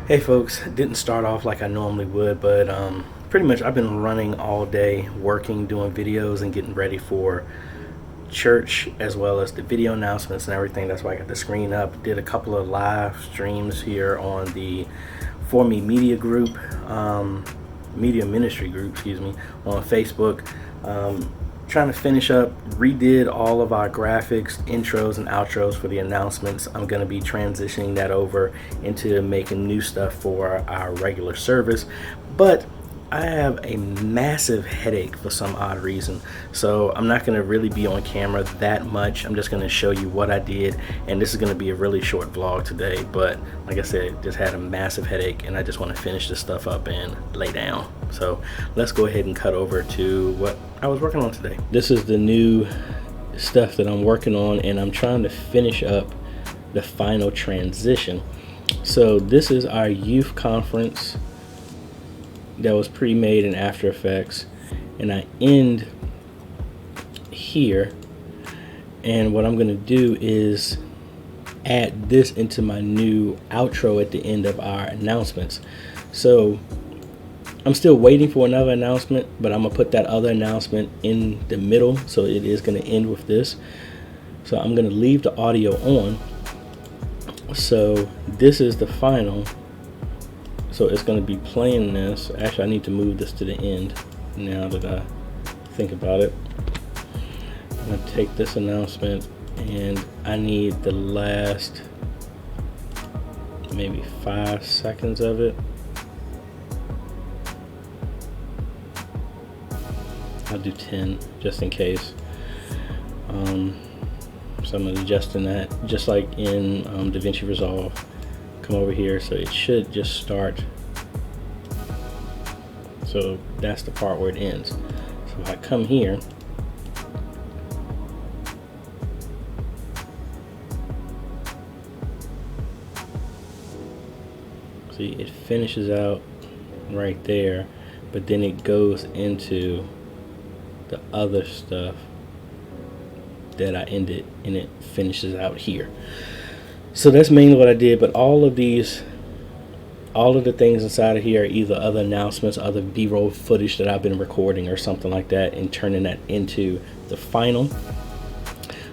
Hey folks, didn't start off like I normally would, but pretty much I've been running all day, working, doing videos, and getting ready for church as well as the video announcements and everything. That's why I got the screen up. Did a couple of live streams here on the For Me Media group, media ministry group, excuse me, on Facebook. Trying to finish up, redid all of our graphics, intros, and outros for the announcements. I'm going to be transitioning that over into making new stuff for our regular service. But I have a massive headache for some odd reason. So I'm not going to really be on camera that much. I'm just going to show you what I did. And this is going to be a really short vlog today. But like I said, just had a massive headache and I just want to finish this stuff up and lay down. So let's go ahead and cut over to what I was working on today. This is the new stuff that I'm working on, and I'm trying to finish up the final transition. So this is our youth conference that was pre-made in After Effects, and I end here, and what I'm going to do is add this into my new outro at the end of our announcements. So I'm still waiting for another announcement, but I'm gonna put that other announcement in the middle, so it is gonna end with this. So I'm gonna leave the audio on. So this is the final. So it's gonna be playing this. Actually, I need to move this to the end now that I think about it. I'm gonna take this announcement and I need the last maybe 5 seconds of it. I'll do 10 just in case. So I'm adjusting that just like in DaVinci Resolve. Come over here, so it should just start. So that's the part where it ends. So if I come here, see, it finishes out right there, but then it goes into the other stuff that I ended, and it finishes out here. So that's mainly what I did. But all of the things inside of here are either other announcements, other B-roll footage that I've been recording or something like that, and turning that into the final.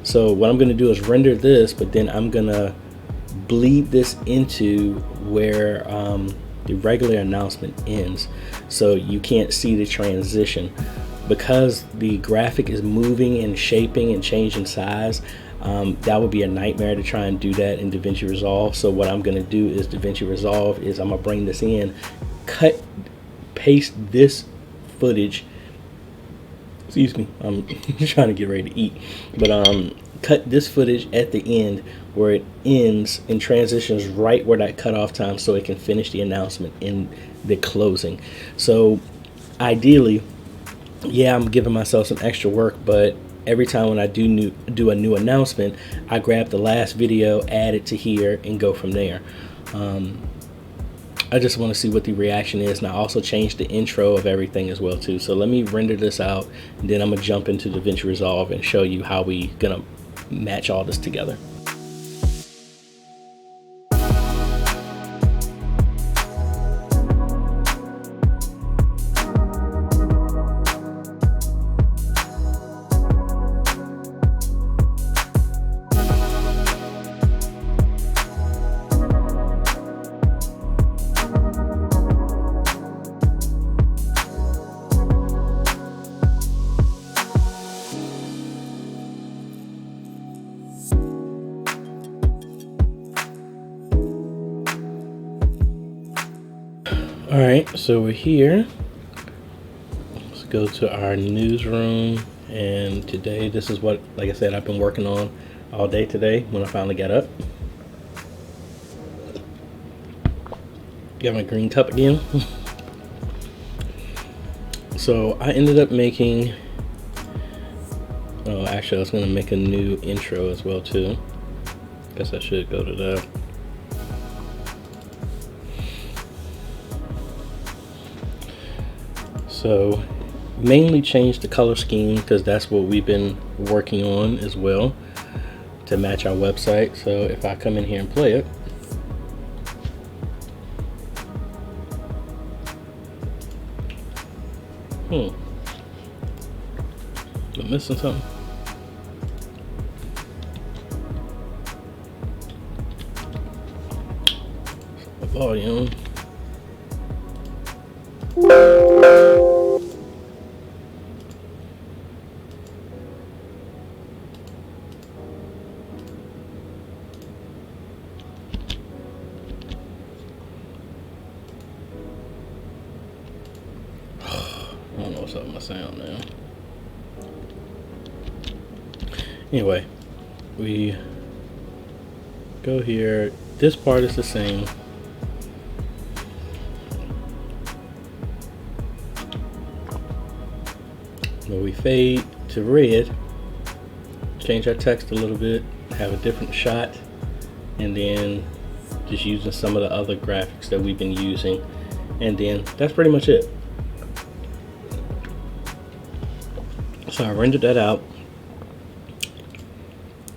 So what I'm going to do is render this, but then I'm going to bleed this into where the regular announcement ends, so you can't see the transition. Because the graphic is moving and shaping and changing size, that would be a nightmare to try and do that in DaVinci Resolve. So what I'm going to do is DaVinci Resolve is I'm going to bring this in, paste this footage. Excuse me, I'm trying to get ready to eat. But cut this footage at the end where it ends and transitions right where that cutoff time, so it can finish the announcement in the closing. So ideally, yeah, I'm giving myself some extra work, but every time when I do a new announcement, I grab the last video, add it to here, and go from there. I just want to see what the reaction is, and I also changed the intro of everything as well too. So let me render this out, and then I'm gonna jump into DaVinci Resolve and show you how we gonna match all this together. All right, so we're here. Let's go to our newsroom, and today this is what, like I said, I've been working on all day today when I finally got up. Got my green cup again. So I ended up making, oh, actually I was gonna make a new intro as well too. Guess I should go to that. So mainly changed the color scheme because that's what we've been working on as well to match our website. So if I come in here and play it, Am I missing something? Volume. I don't know what's up with my sound now. Anyway, we go here. This part is the same. When we fade to red, change our text a little bit, have a different shot, and then just using some of the other graphics that we've been using, and then that's pretty much it. So I rendered that out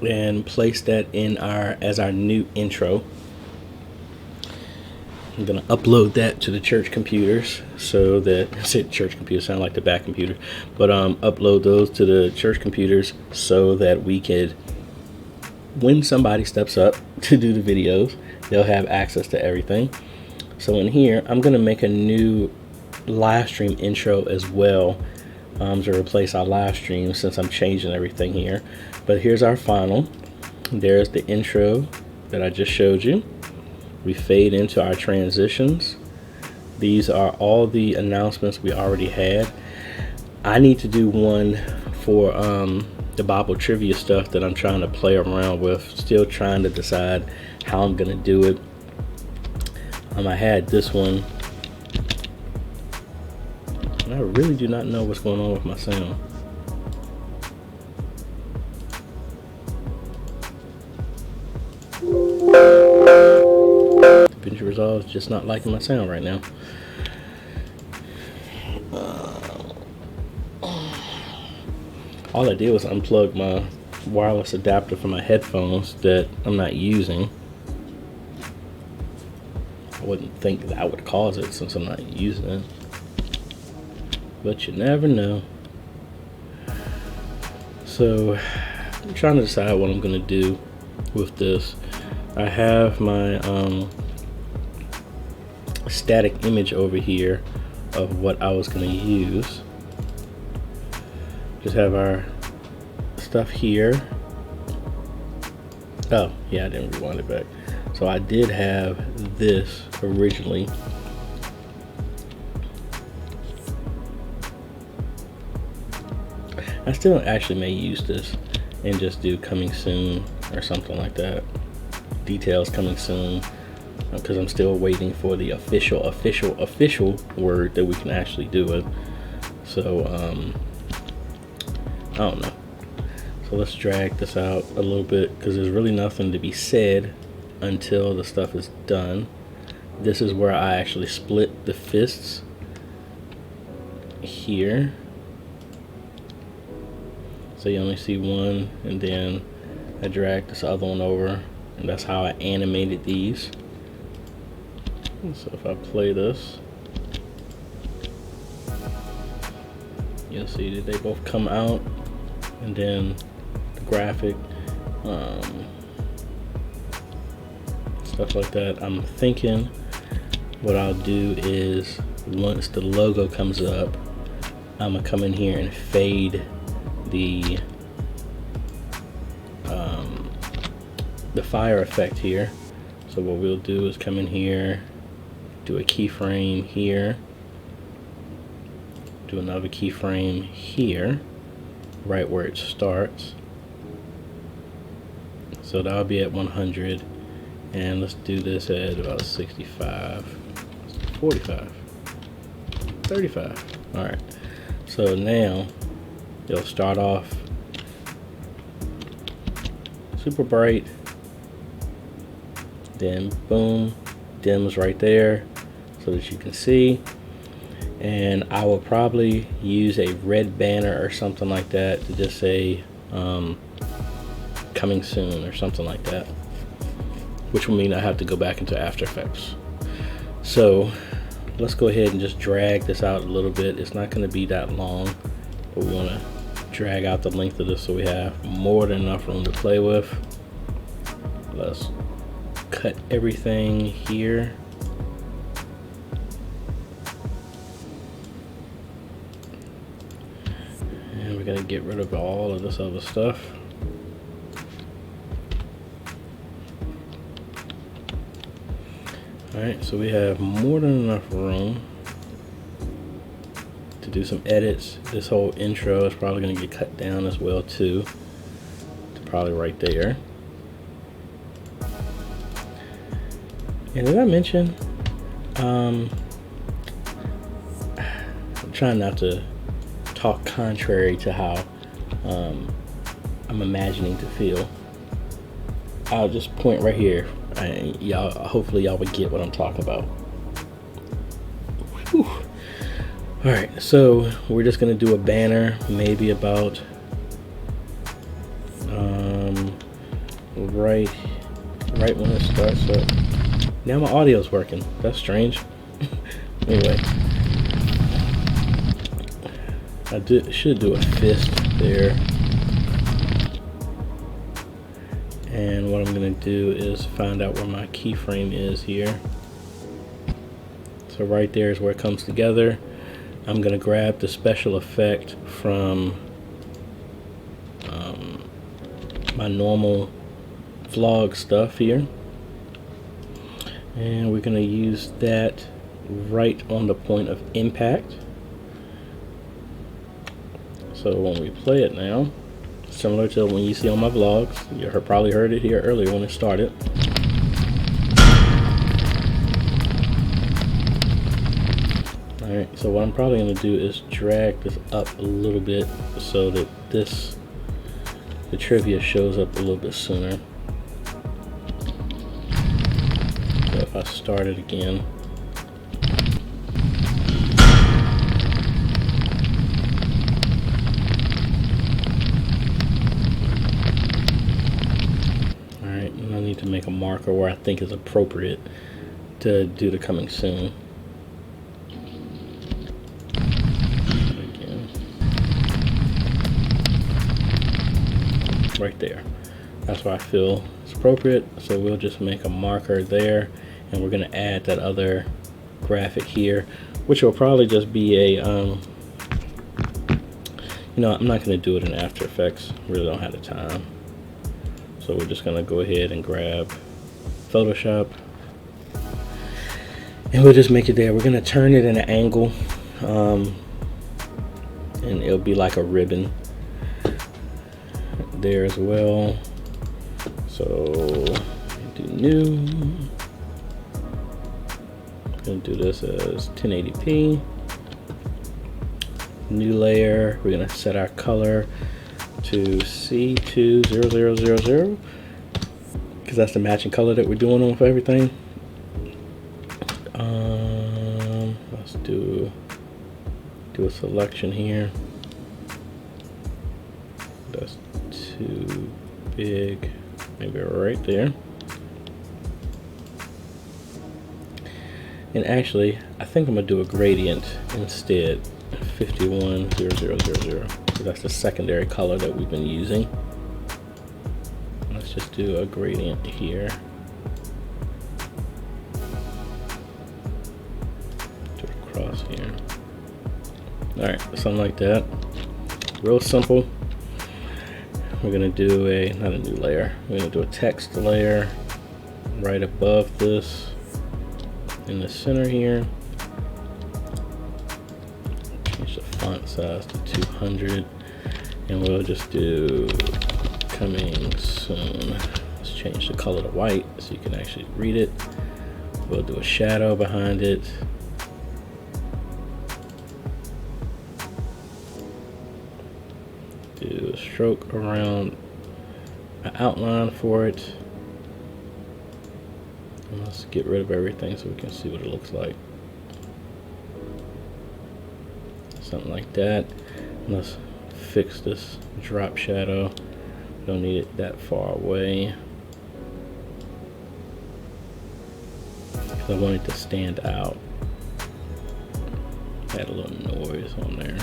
and placed that in as our new intro. I'm gonna upload that to the church computers, so that I said church computers sound like the back computer, but upload those to the church computers so that we could, when somebody steps up to do the videos, they'll have access to everything. So in here, I'm gonna make a new live stream intro as well, to replace our live stream, since I'm changing everything here. But here's our final. There's the intro that I just showed you. We fade into our transitions. These are all the announcements we already had. I need to do one for the Bible trivia stuff that I'm trying to play around with. Still trying to decide how I'm gonna do it. I had this one. I really do not know what's going on with my sound. DaVinci Resolve is just not liking my sound right now. All I did was unplug my wireless adapter from my headphones that I'm not using. I wouldn't think that would cause it since I'm not using it, but you never know. So I'm trying to decide what I'm gonna do with this. I have my static image over here of what I was gonna use. Just have our stuff here. Oh yeah, I didn't rewind it back. So I did have this originally. I still actually may use this and just do coming soon or something like that. Details coming soon, because I'm still waiting for the official word that we can actually do it. So I don't know. So let's drag this out a little bit, because there's really nothing to be said until the stuff is done. This is where I actually split the fists here. So you only see one, and then I drag this other one over, and that's how I animated these. So if I play this, you'll see that they both come out, and then the graphic, stuff like that. I'm thinking what I'll do is, once the logo comes up, I'm gonna come in here and fade the fire effect here. So what we'll do is come in here, do a keyframe here, do another keyframe here, right where it starts. So that'll be at 100, and let's do this at about 65, 45, 35. All right, so now it'll start off super bright, then boom, dims right there so that you can see. And I will probably use a red banner or something like that to just say coming soon or something like that, which will mean I have to go back into After Effects. So let's go ahead and just drag this out a little bit. It's not going to be that long, but we want to drag out the length of this so we have more than enough room to play with. Let's cut everything here. And we're going to get rid of all of this other stuff. Alright, so we have more than enough room to do some edits. This whole intro is probably going to get cut down as well too, to probably right there. And did I mention, I'm trying not to talk contrary to how I'm imagining to feel. I'll just point right here. Y'all, hopefully y'all would get what I'm talking about. Whew. All right, so we're just gonna do a banner, maybe about right when it starts up. Now my audio's working. That's strange. Anyway, I should do a fist there. And what I'm going to do is find out where my keyframe is here. So right there is where it comes together. I'm going to grab the special effect from my normal vlog stuff here. And we're going to use that right on the point of impact. So when we play it now, similar to when you see on my vlogs, you probably heard it here earlier when it started. Alright, so what I'm probably going to do is drag this up a little bit so that the trivia shows up a little bit sooner. So if I start it again. To make a marker where I think is appropriate to do the coming soon. Again. Right there. That's where I feel it's appropriate. So we'll just make a marker there, and we're going to add that other graphic here, which will probably just be a you know, I'm not going to do it in After Effects. Really don't have the time. So we're just going to go ahead and grab Photoshop, and we'll just make it there. We're going to turn it in an angle, and it'll be like a ribbon there as well. So do new. I'm going to do this as 1080p. New layer. We're going to set our color to C20000 because that's the matching color that we're doing with everything. Let's do a selection here. That's too big, maybe right there. And actually, I think I'm gonna do a gradient instead. 510000. That's the secondary color that we've been using. Let's just do a gradient here. Do a cross here. Alright, something like that. Real simple. We're gonna do not a new layer. We're gonna do a text layer right above this in the center here. Change the font size to 200, and we'll just do coming soon. Let's change the color to white so you can actually read it. We'll do a shadow behind it. Do a stroke around an outline for it. And let's get rid of everything so we can see what it looks like. Something like that. And let's fix this drop shadow. Don't need it that far away. I want it to stand out. Add a little noise on there.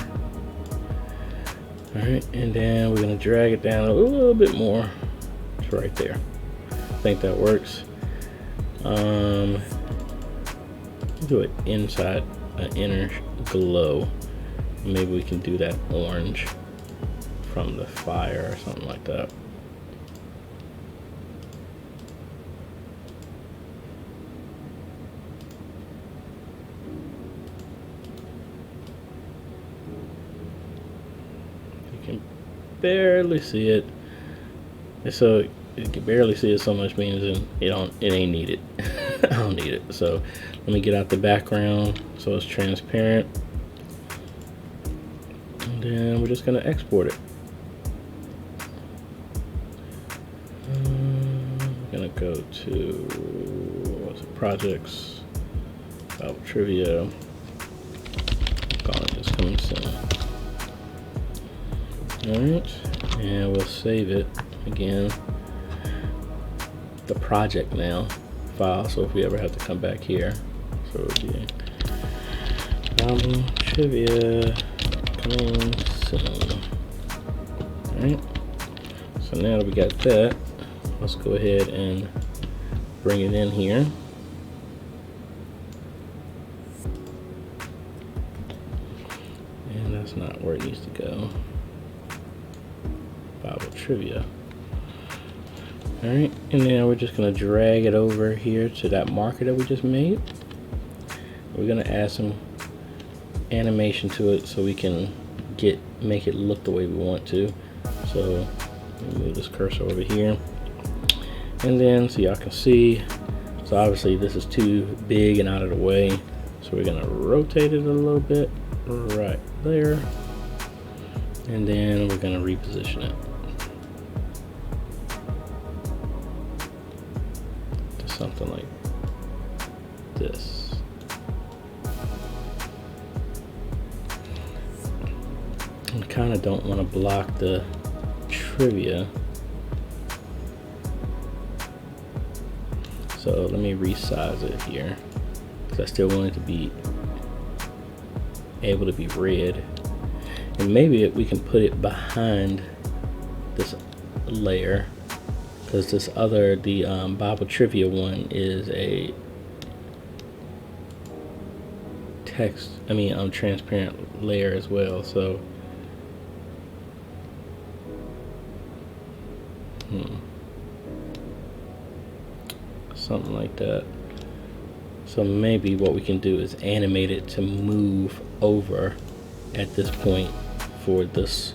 All right, and then we're gonna drag it down a little bit more. It's right there. I think that works. Do it inside an inner glow. Maybe we can do that orange from the fire or something like that. You can barely see it. So you can barely see it, so much means it ain't needed. I don't need it. So let me get out the background so it's transparent. And then we're just gonna export it. We're gonna go to projects, about trivia. Call it just coming soon. Alright, and we'll save it again. The project now file, so if we ever have to come back here, so it would be album trivia coming soon. Alright, so now that we got that, let's go ahead and bring it in here. And that's not where it needs to go. Bible trivia. Alright, and then we're just going to drag it over here to that marker that we just made. We're going to add some animation to it so we can make it look the way we want to. So move this cursor over here, and then so y'all can see, so obviously this is too big and out of the way, so we're going to rotate it a little bit right there, and then we're going to reposition it something like this. I kind of don't want to block the trivia, so let me resize it here because I still want it to be able to be read, and maybe we can put it behind this layer, because this other, the Bible trivia one, is a text, transparent layer as well. So something like that. So maybe what we can do is animate it to move over at this point for this,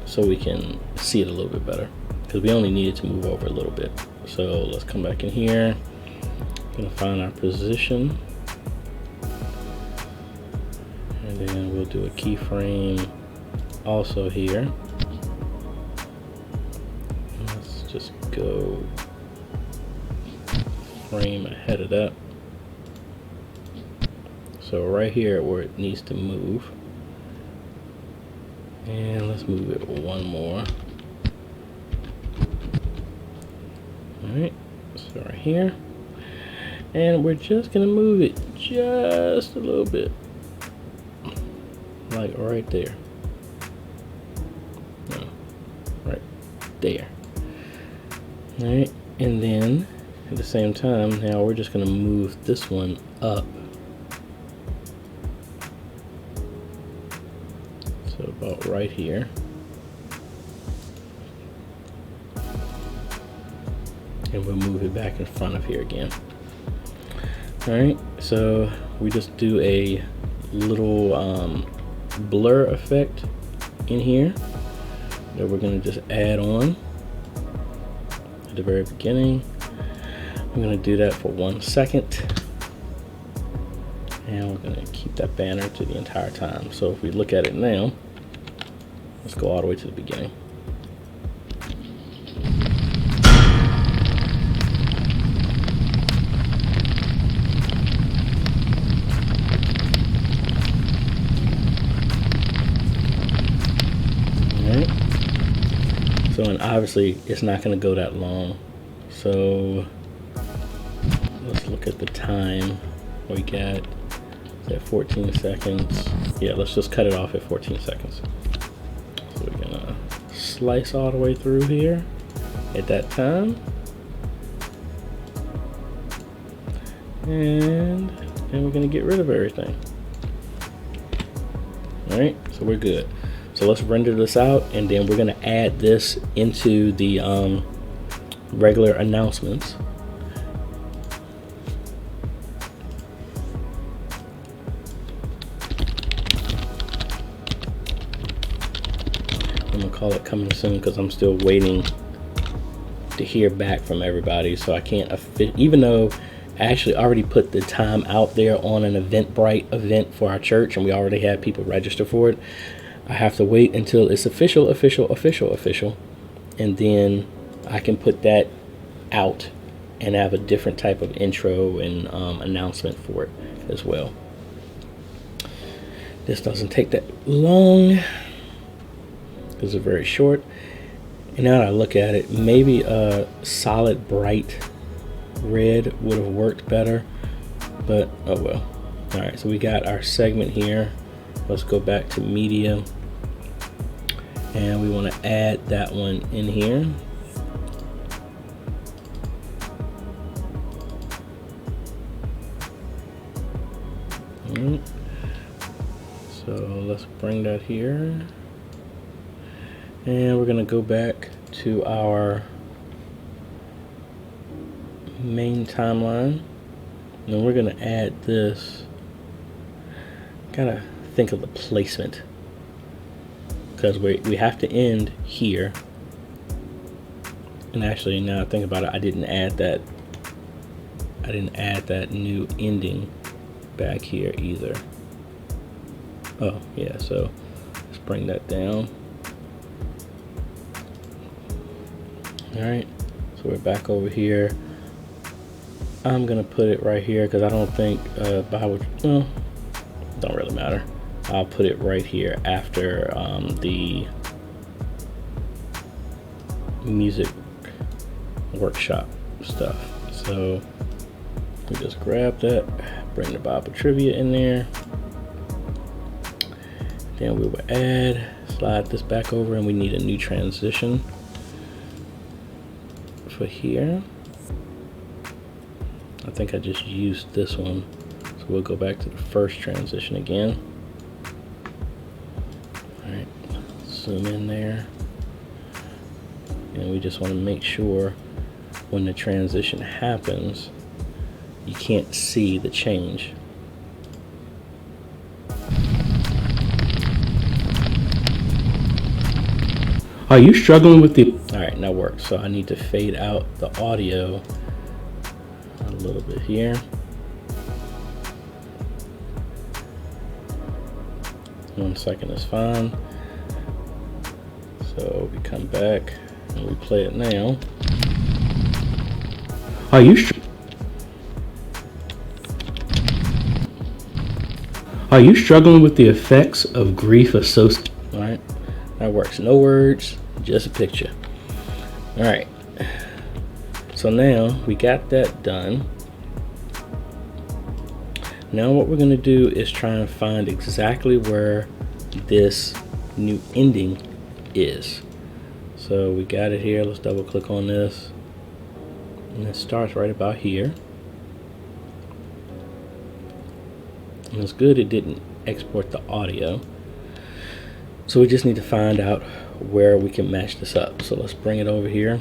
so we can see it a little bit better, because we only need it to move over a little bit. So let's come back in here. Gonna find our position, and then we'll do a keyframe also here. Let's just go frame ahead of that. So right here where it needs to move, and let's move it one more. Alright, so right here, and we're just gonna move it just a little bit, like right there. No, right there. Alright, and then at the same time, now we're just gonna move this one up. So about right here. And we'll move it back in front of here again. Alright, so we just do a little blur effect in here that we're going to just add on at the very beginning. I'm going to do that for 1 second, and we're going to keep that banner to the entire time. So if we look at it now, let's go all the way to the beginning. So, and obviously it's not going to go that long. So let's look at the time we got. At 14 seconds. Yeah, let's just cut it off at 14 seconds. So we're gonna slice all the way through here at that time. And then we're gonna get rid of everything. All right, so we're good. So let's render this out, and then we're gonna add this into the regular announcements. I'm gonna call it coming soon because I'm still waiting to hear back from everybody. So I can't, even though I actually already put the time out there on an Eventbrite event for our church, and we already had people register for it. I have to wait until it's official, and then I can put that out and have a different type of intro and announcement for it as well. This doesn't take that long because it's very short. And now that I look at it, maybe a solid bright red would have worked better, but oh well. All right, so we got our segment here. Let's go back to media, and we want to add that one in here. All right. So let's bring that here, and we're gonna go back to our main timeline, and we're gonna add this. Gotta think of the placement, because we have to end here. And actually, now I think about it, I didn't add that new ending back here either. Oh yeah, so let's bring that down. All right, so we're back over here. I'm gonna put it right here because I don't think Bible, well, don't really matter. I'll put it right here after the music workshop stuff. So we just grab that, bring the Bible trivia in there. Then we will slide this back over, and we need a new transition for here. I think I just used this one. So we'll go back to the first transition again. All right, zoom in there. And we just want to make sure when the transition happens, you can't see the change. Are you struggling with the... All right, now works. So I need to fade out the audio a little bit here. One second is fine. So we come back and we play it now. Are you struggling with the effects of grief associated? All right, that works. No words, just a picture. All right. So now we got that done. Now what we're going to do is try and find exactly where this new ending is. So we got it here. Let's double click on this. And it starts right about here. And it's good it didn't export the audio. So we just need to find out where we can match this up. So let's bring it over here.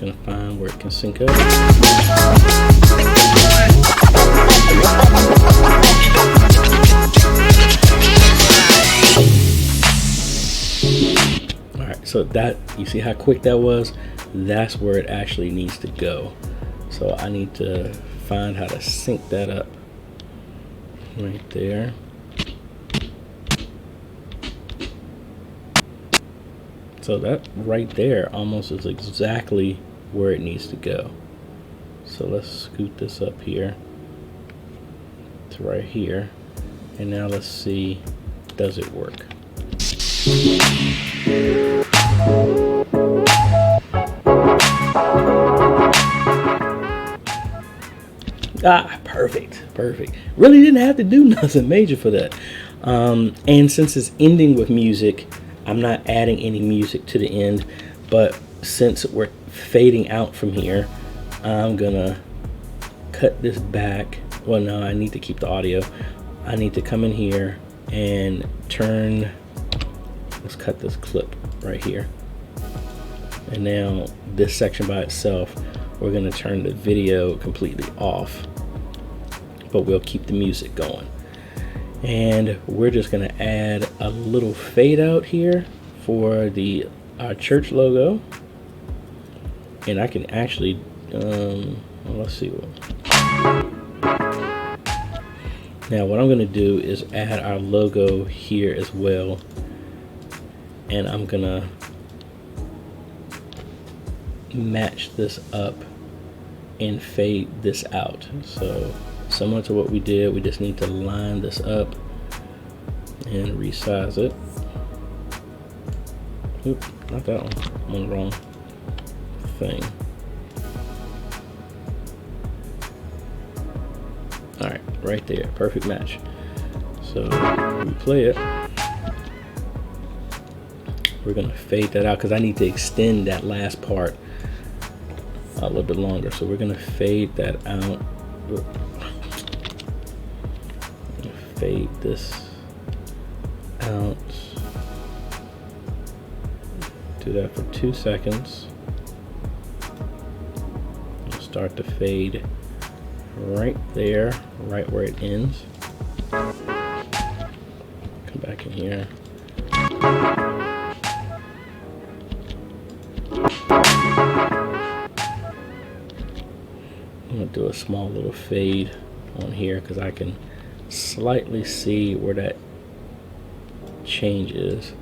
Gonna find where it can sync up. All right, so that, you see how quick that was? That's where it actually needs to go. So I need to find how to sync that up right there. So that right there almost is exactly where it needs to go. So let's scoot this up here to right here, and now let's see, does it work? Perfect. Really didn't have to do nothing major for that. And since it's ending with music, I'm not adding any music to the end, but since we're fading out from here, I'm gonna cut this back. Well, no, I need to keep the audio. I need to come in here and let's cut this clip right here. And now this section by itself, we're gonna turn the video completely off, but we'll keep the music going. And we're just gonna add a little fade out here for our church logo. And I can actually, let's see. Now what I'm gonna do is add our logo here as well. And I'm gonna match this up and fade this out. So similar to what we did, we just need to line this up and resize it. Oop, not that one. I'm on the wrong thing. All right, right there, perfect match. So we play it. We're gonna fade that out because I need to extend that last part a little bit longer. So we're gonna fade that out. Fade this out. Do that for 2 seconds. We'll start to fade right there, right where it ends. Come back in here. I'm gonna do a small little fade on here because I can slightly see where that change is.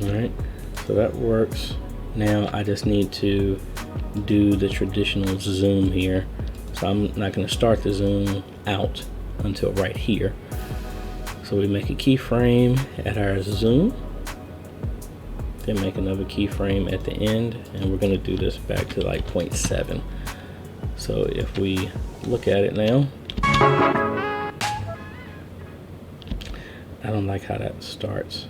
Alright, so that works. Now I just need to do the traditional zoom here. So I'm not going to start the zoom out until right here. So we make a keyframe at our zoom. Then make another keyframe at the end, and we're going to do this back to like 0.7. So if we look at it now, I don't like how that starts.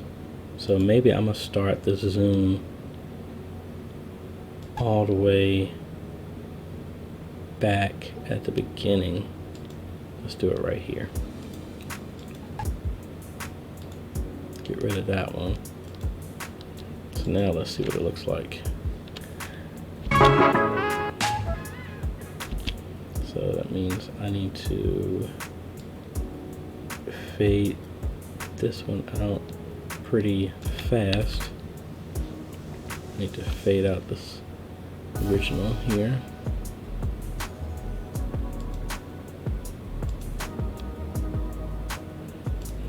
So maybe I'm going to start the zoom all the way back at the beginning. Let's do it right here. Get rid of that one. So now let's see what it looks like. So that means I need to fade this one out pretty fast. I need to fade out this original here.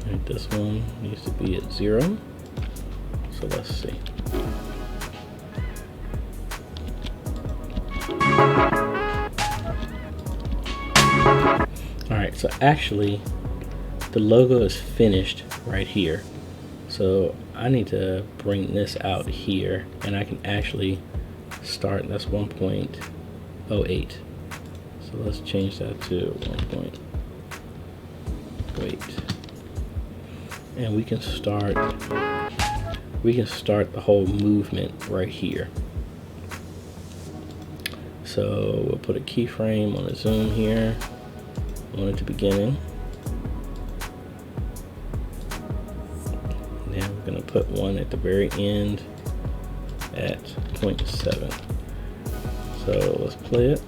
And this one needs to be at 0. So let's see. Alright, so actually the logo is finished right here. So I need to bring this out here, and I can actually start, that's 1.08. So let's change that to 1.08. And we can start the whole movement right here. So we'll put a keyframe on the zoom here, one at the beginning. Then we're going to put one at the very end at 0.7. So let's play it.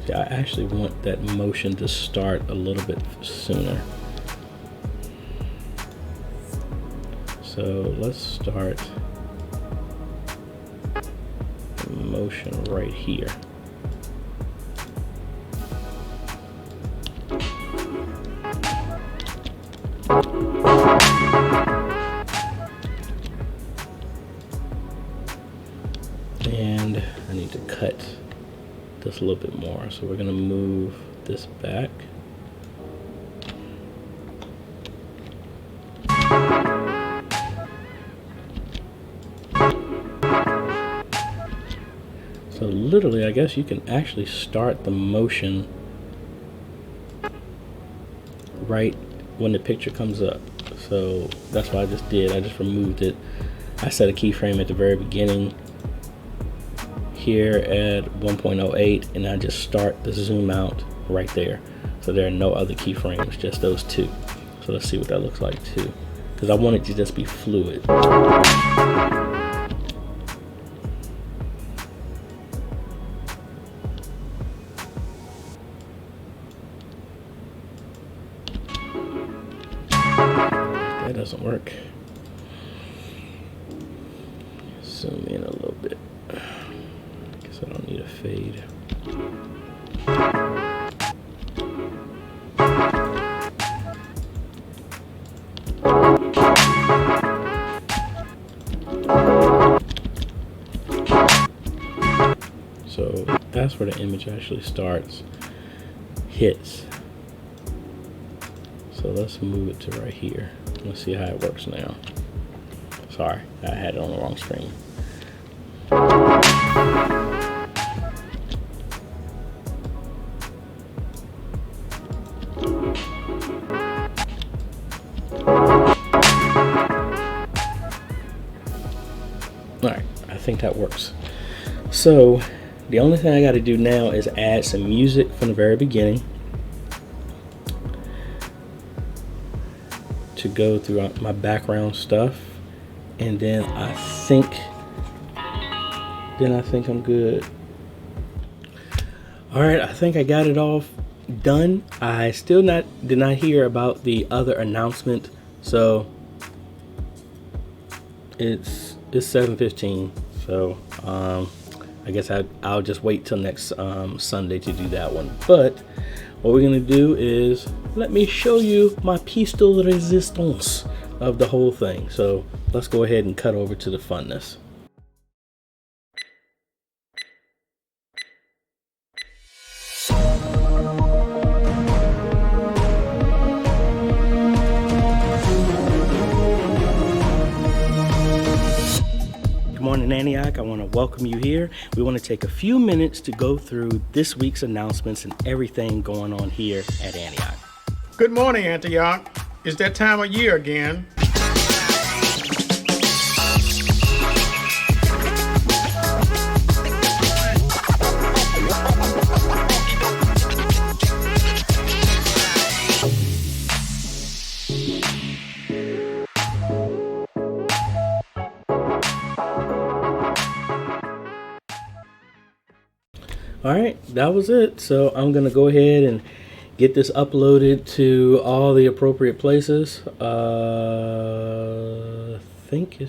See, I actually want that motion to start a little bit sooner. So let's start the motion right here. And I need to cut this a little bit more. So we're going to move this back. So literally, I guess you can actually start the motion right when the picture comes up. So that's what I just did. I just removed it. I set a keyframe at the very beginning here at 1.08, and I just start the zoom out right there. So there are no other keyframes, just those two. So let's see what that looks like too, because I want it to just be fluid. That doesn't work. Zoom in a little bit. Guess I don't need a fade. So that's where the image actually starts, hits. So let's move it to right here. Let's see how it works now. Sorry, I had it on the wrong screen. Alright, I think that works. So the only thing I got to do now is add some music from the very beginning to go through my background stuff, and then I think I'm good. All right, I think I got it all done. I still did not hear about the other announcement, so it's 7:15. So I guess I'll just wait till next Sunday to do that one. But what we're gonna do is let me show you my piece de resistance of the whole thing. So let's go ahead and cut over to the funness. Good morning, Antioch. I want to welcome you here. We want to take a few minutes to go through this week's announcements and everything going on here at Antioch. Good morning, Antioch. It's that time of year again. All right, that was it. So I'm gonna go ahead and get this uploaded to all the appropriate places. I think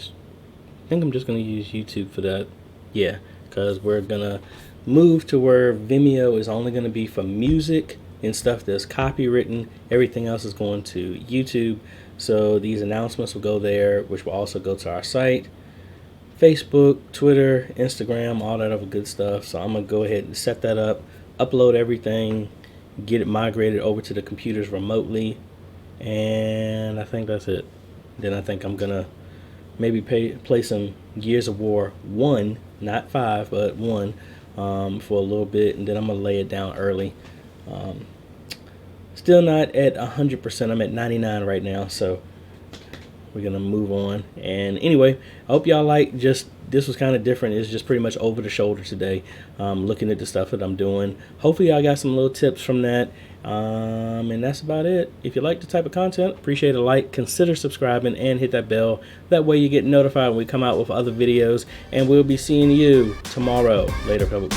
I'm just gonna use YouTube for that. Yeah, because we're gonna move to where Vimeo is only gonna be for music and stuff that's copywritten. Everything else is going to YouTube. So these announcements will go there, which will also go to our site, Facebook, Twitter, Instagram, all that other good stuff. So I'm gonna go ahead and set that up, upload everything, get it migrated over to the computers remotely, and I think that's it. Then I think I'm gonna maybe play some Gears of War 1, not 5, but 1, for a little bit, and then I'm gonna lay it down early. Still not at 100%. I'm at 99 right now, so we're gonna move on. And anyway, I hope y'all like this was kind of different. It's just pretty much over the shoulder today, looking at the stuff that I'm doing. Hopefully y'all got some little tips from that, and that's about it. If you like the type of content, appreciate a like, consider subscribing, and hit that bell. That way you get notified when we come out with other videos, and we'll be seeing you tomorrow. Later, folks.